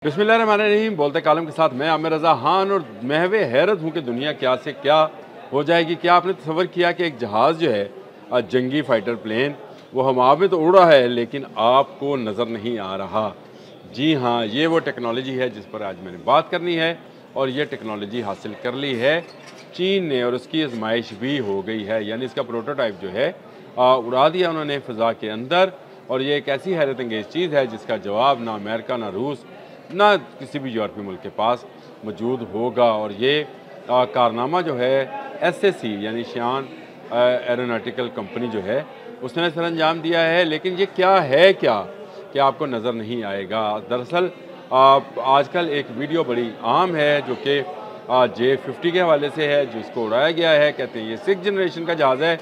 बिस्मिल्लाहिर्रहमानिर्रहीम। बोलते कालम के साथ मैं आमिर रज़ा खान और महवे हैरत हूँ कि दुनिया क्या से क्या हो जाएगी। क्या आपने तसव्वुर किया कि एक जहाज़ जो है जंगी फ़ाइटर प्लेन वो हवा में तो उड़ रहा है लेकिन आपको नज़र नहीं आ रहा। जी हाँ, ये वो टेक्नोलॉजी है जिस पर आज मैंने बात करनी है और ये टेक्नोलॉजी हासिल कर ली है चीन ने और उसकी आजमाइश भी हो गई है। यानी इसका प्रोटोटाइप जो है उड़ा दिया उन्होंने फ़ज़ा के अंदर। और ये एक ऐसी हैरत अंगेज़ चीज़ है जिसका जवाब ना अमेरिका ना रूस ना किसी भी यूरोपीय मुल्क के पास मौजूद होगा। और ये कारनामा जो है एसएसी यानी शान एरोनॉटिकल कंपनी जो है उसने सर अंजाम दिया है। लेकिन ये क्या है क्या आपको नज़र नहीं आएगा। दरअसल आजकल एक वीडियो बड़ी आम है जो कि J50 के हवाले से है जिसको उड़ाया गया है। कहते हैं ये 6th जनरेशन का जहाज़ है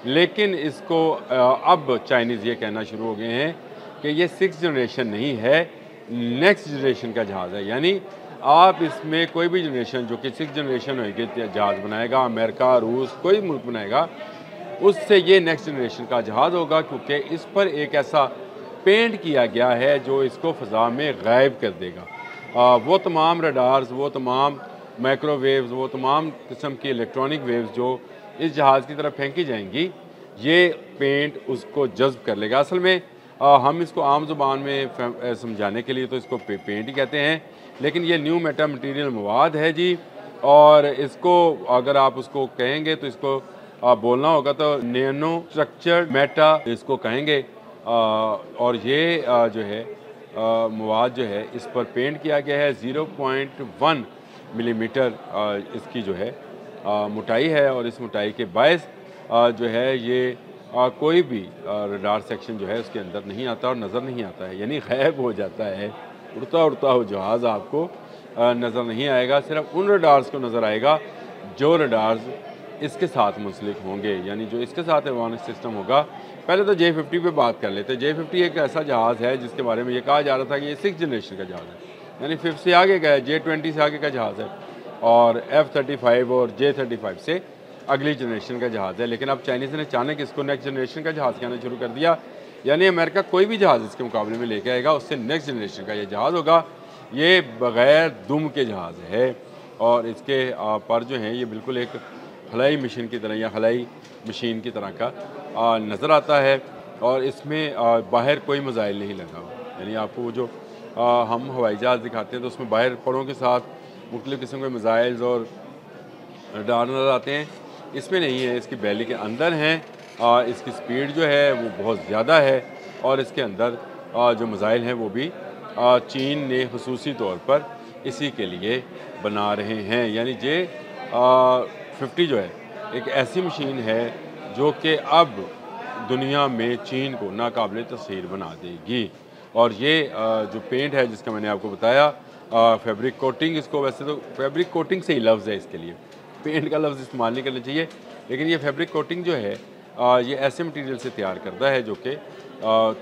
लेकिन इसको अब चाइनीज़ ये कहना शुरू हो गए हैं कि ये 6th जनरेशन नहीं है, नेक्स्ट जनरेशन का जहाज़ है। यानी आप इसमें कोई भी जनरेशन जो कि 6th जनरेशन होगी जहाज़ बनाएगा, अमेरिका रूस कोई मुल्क बनाएगा उससे ये नेक्स्ट जनरेशन का जहाज़ होगा क्योंकि इस पर एक ऐसा पेंट किया गया है जो इसको फ़ज़ा में गायब कर देगा। वो तमाम रडार्स, वो तमाम माइक्रोवेव्स, वो तमाम किस्म की इलेक्ट्रॉनिक वेव्स जो इस जहाज़ की तरफ फेंकी जाएंगी ये पेंट उसको जज्ब कर लेगा। असल में हम इसको आम ज़ुबान में समझाने के लिए तो इसको पेंट ही कहते हैं लेकिन ये न्यू मेटा मटीरियल मवाद है जी। और इसको अगर आप उसको कहेंगे तो इसको बोलना होगा तो नैनो स्ट्रक्चर्ड मेटा इसको कहेंगे। और ये जो है मवाद जो है इस पर पेंट किया गया है। 0.1 मिलीमीटर इसकी जो है मोटाई है और इस मोटाई के बायस जो है ये कोई भी रडार सेक्शन जो है उसके अंदर नहीं आता और नज़र नहीं आता है, यानी गायब हो जाता है। उड़ता उड़ता हो जहाज़ आपको नज़र नहीं आएगा, सिर्फ उन रडार्स को नज़र आएगा जो रडार्स इसके साथ मुंसलिक होंगे, यानी जो इसके साथ एवानिक सिस्टम होगा। पहले तो J50 पे बात कर लेते हैं। J50 एक ऐसा जहाज़ है जिसके बारे में ये कहा जा रहा था कि ये 6th जनरेशन का जहाज़ है, यानी 5th से आगे का है, J20 से आगे का जहाज़ है और F-35 और J-35 से अगली जनरेशन का जहाज़ है। लेकिन अब चाइनीज़ ने अचानक इसको नेक्स्ट जनरेशन का जहाज़ कहना शुरू कर दिया, यानी अमेरिका कोई भी जहाज़ इसके मुकाबले में लेके आएगा उससे नेक्स्ट जनरेशन का ये जहाज़ होगा। ये बग़ैर दुम के जहाज़ है और इसके पर जो हैं ये बिल्कुल एक खलाई मशीन की तरह या खलाई मशीन की तरह का नज़र आता है। और इसमें बाहर कोई मिसाइल नहीं लगा हुआ, यानी आपको वो जो हम हवाई जहाज़ दिखाते हैं तो उसमें बाहर पड़ों के साथ मुख्तलिफ़ किस्म के मिसाइल्स और रडार नज़र आते हैं, इसमें नहीं है। इसकी बैली के अंदर हैं। इसकी स्पीड जो है वो बहुत ज़्यादा है और इसके अंदर जो मिसाइल हैं वो भी चीन ने खुसूसी तौर पर इसी के लिए बना रहे हैं। यानी J50 जो है एक ऐसी मशीन है जो कि अब दुनिया में चीन को नाकाबिले तस्खीर बना देगी। और ये जो पेंट है जिसका मैंने आपको बताया फैब्रिक कोटिंग, इसको वैसे तो फैब्रिक कोटिंग से ही लफ्ज़ है, इसके लिए पेंट का लफ्ज़ इस्तेमाल नहीं करना चाहिए, लेकिन ये फैब्रिक कोटिंग जो है ये ऐसे मटेरियल से तैयार करता है जो कि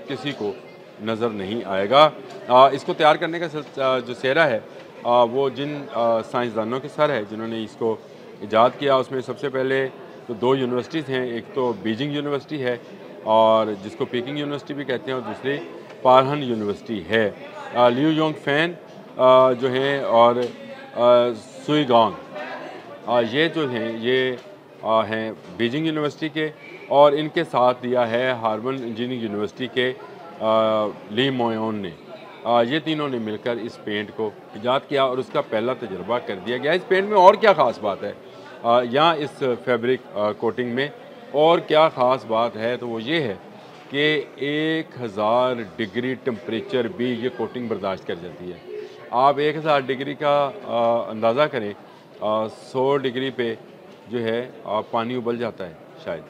किसी को नज़र नहीं आएगा। इसको तैयार करने का जो सेहरा है वो जिन साइंसदानों के सर है जिन्होंने इसको ईजाद किया उसमें सबसे पहले तो 2 यूनिवर्सिटीज़ हैं। एक तो बीजिंग यूनिवर्सिटी है और जिसको पीकिंग यूनिवर्सिटी भी कहते हैं और दूसरी पारहन यूनिवर्सिटी है। लियू योंग फैन जो हैं और सुईगोंग ये जो हैं ये हैं बीजिंग यूनिवर्सिटी के, और इनके साथ दिया है हार्वर्ड इंजीनियरिंग यूनिवर्सिटी के ली मोयोन ने। ये तीनों ने मिलकर इस पेंट को ईजाद किया और उसका पहला तजुर्बा कर दिया गया। इस पेंट में और क्या ख़ास बात है यहाँ इस फैब्रिक कोटिंग में और क्या ख़ास बात है तो वो ये है कि 1000 डिग्री टेम्परेचर भी ये कोटिंग बर्दाश्त कर जाती है। आप 1000 डिग्री का अंदाज़ा करें, 100 डिग्री पे जो है पानी उबल जाता है, शायद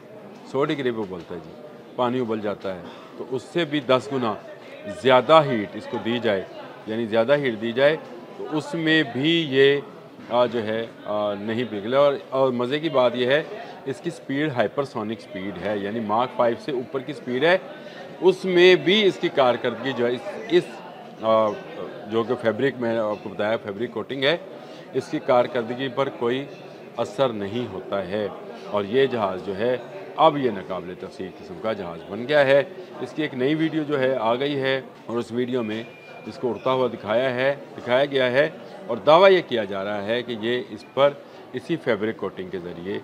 100 डिग्री पे उबलता है जी, पानी उबल जाता है। तो उससे भी 10 गुना ज़्यादा हीट इसको दी जाए, यानी ज़्यादा हीट दी जाए तो उसमें भी ये जो है नहीं पिघले। और मज़े की बात यह है इसकी स्पीड हाइपरसोनिक स्पीड है, यानी माक 5 से ऊपर की स्पीड है। उसमें भी इसकी कारकर्दगी जो है इस जो कि फैब्रिक मैंने आपको बताया फैब्रिक कोटिंग है, इसकी कारकर्दगी पर कोई असर नहीं होता है। और ये जहाज़ जो है अब ये नाकाबिले तफसीर किस्म का जहाज़ बन गया है। इसकी एक नई वीडियो जो है आ गई है और उस वीडियो में इसको उड़ता हुआ दिखाया गया है और दावा ये किया जा रहा है कि ये इस पर इसी फैब्रिक कोटिंग के ज़रिए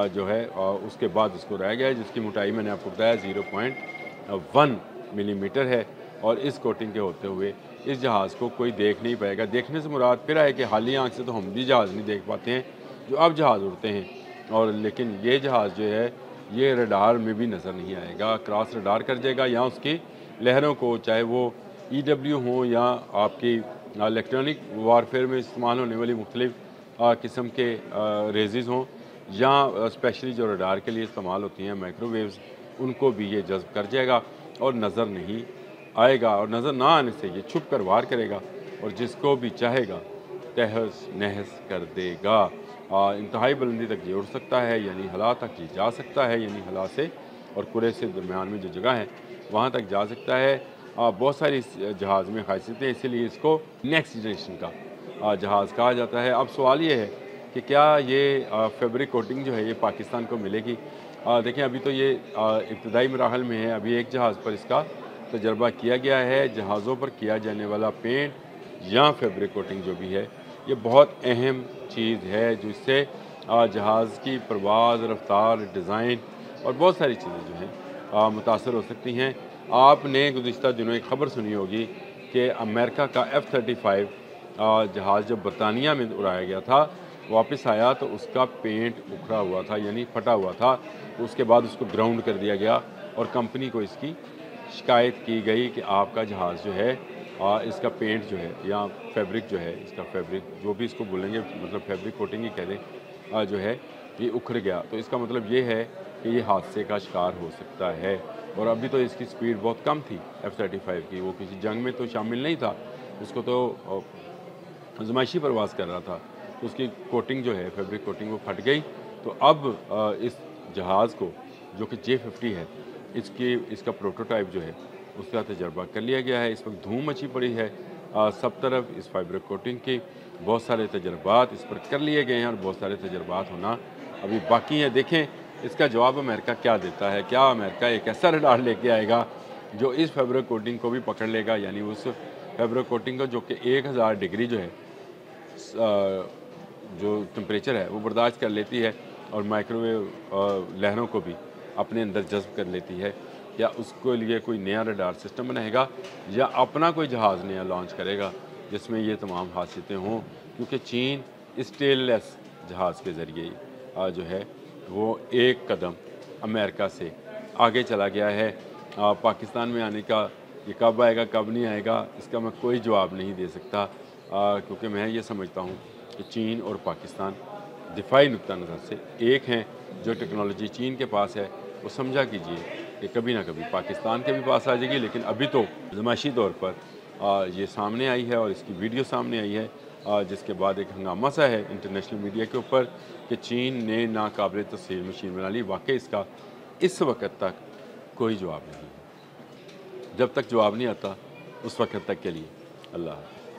जो है उसके बाद इसको रह गया है, जिसकी मोटाई मैंने आपको बताया 0.1 मिलीमीटर है। और इस कोटिंग के होते हुए इस जहाज़ को कोई देख नहीं पाएगा। देखने से मुराद फिर है कि हाली आँख से तो हम भी जहाज़ नहीं देख पाते हैं जो अब जहाज़ उड़ते हैं, और लेकिन ये जहाज़ जो है ये रडार में भी नज़र नहीं आएगा, क्रॉस रडार कर जाएगा या उसकी लहरों को, चाहे वो EW हो या आपकी इलेक्ट्रॉनिक वारफेयर में इस्तेमाल होने वाली मुख्तलिफ़ किस्म के रेज़िज़ हों या स्पेशली जो रडार के लिए इस्तेमाल होती हैं माइक्रोवेव्स, उनको भी ये जज़्ब कर जाएगा और नज़र नहीं आएगा। और नज़र ना आने से ये छुप कर वार करेगा और जिसको भी चाहेगा तहस नहस कर देगा। इंतहाई बुलंदी तक ये उड़ सकता है, यानी हला तक ये जा सकता है, यानी हला से और कुरे से दरमियान में जो जगह है वहाँ तक जा सकता है। बहुत सारी इस जहाज़ में खासियतें, इसीलिए इसको नेक्स्ट जनरेशन का जहाज़ कहा जाता है। अब सवाल ये है कि क्या ये फैब्रिक कोटिंग जो है ये पाकिस्तान को मिलेगी? देखें, अभी तो ये इब्तदाई मराहल में है। अभी एक जहाज़ पर इसका तजर्बा किया गया है। जहाज़ों पर किया जाने वाला पेंट या फैब्रिक कोटिंग जो भी है ये बहुत अहम चीज़ है, जिससे जहाज़ की परवाज़, रफ्तार, डिज़ाइन और बहुत सारी चीज़ें जो हैं मुतासर हो सकती हैं। आपने गुज़िश्ता दिनों एक ख़बर सुनी होगी कि अमेरिका का F-35 जहाज़ जब बरतानिया में उड़ाया गया था, वापस आया तो उसका पेंट उखड़ा हुआ था, यानी फटा हुआ था। उसके बाद उसको ग्राउंड कर दिया गया और कंपनी को इसकी शिकायत की गई कि आपका जहाज़ जो है इसका पेंट जो है या फैब्रिक जो है, इसका फैब्रिक जो भी इसको बोलेंगे, मतलब फैब्रिक कोटिंग ही कह दें, जो है ये उखड़ गया। तो इसका मतलब ये है कि ये हादसे का शिकार हो सकता है। और अभी तो इसकी स्पीड बहुत कम थी F-35 की, वो किसी जंग में तो शामिल नहीं था, उसको तो आजमाइशी परवाज़ कर रहा था, तो उसकी कोटिंग जो है फैब्रिक कोटिंग वो फट गई। तो अब इस जहाज़ को जो कि J-50 है, इसका प्रोटोटाइप जो है उसका तजर्बा कर लिया गया है। इस वक्त धूम मची पड़ी है सब तरफ इस फैब्रिक कोटिंग की। बहुत सारे तजर्बात इस पर कर लिए गए हैं और बहुत सारे तजर्बात होना अभी बाकी हैं। देखें इसका जवाब अमेरिका क्या देता है। क्या अमेरिका एक ऐसा रडार लेके आएगा जो इस फैब्रिक कोटिंग को भी पकड़ लेगा, यानी उस फैब्रिक कोटिंग को जो कि 1000 डिग्री जो है जो टेम्परेचर है वो बर्दाश्त कर लेती है और माइक्रोवेव लहरों को भी अपने अंदर जज्ब कर लेती है। या उसके लिए कोई नया रडार सिस्टम बनाएगा या अपना कोई जहाज़ नया लॉन्च करेगा जिसमें ये तमाम खासियतें हों, क्योंकि चीन स्टेनलेस जहाज़ के ज़रिए जो है वो एक कदम अमेरिका से आगे चला गया है। पाकिस्तान में आने का ये कब आएगा कब नहीं आएगा इसका मैं कोई जवाब नहीं दे सकता, क्योंकि मैं ये समझता हूँ कि चीन और पाकिस्तान दिफाई नुक्ता नज़र से एक हैं। जो टेक्नोलॉजी चीन के पास है वो समझा कीजिए कि कभी ना कभी पाकिस्तान के भी पास आ जाएगी, लेकिन अभी तो आज़माइशी तौर पर ये सामने आई है और इसकी वीडियो सामने आई है, जिसके बाद एक हंगामा सा है इंटरनेशनल मीडिया के ऊपर कि चीन ने नाकाबिल तस्वीर मशीन बना ली। वाकई इसका इस वक्त तक कोई जवाब नहीं है। जब तक जवाब नहीं आता उस वक्त तक के लिए अल्लाह।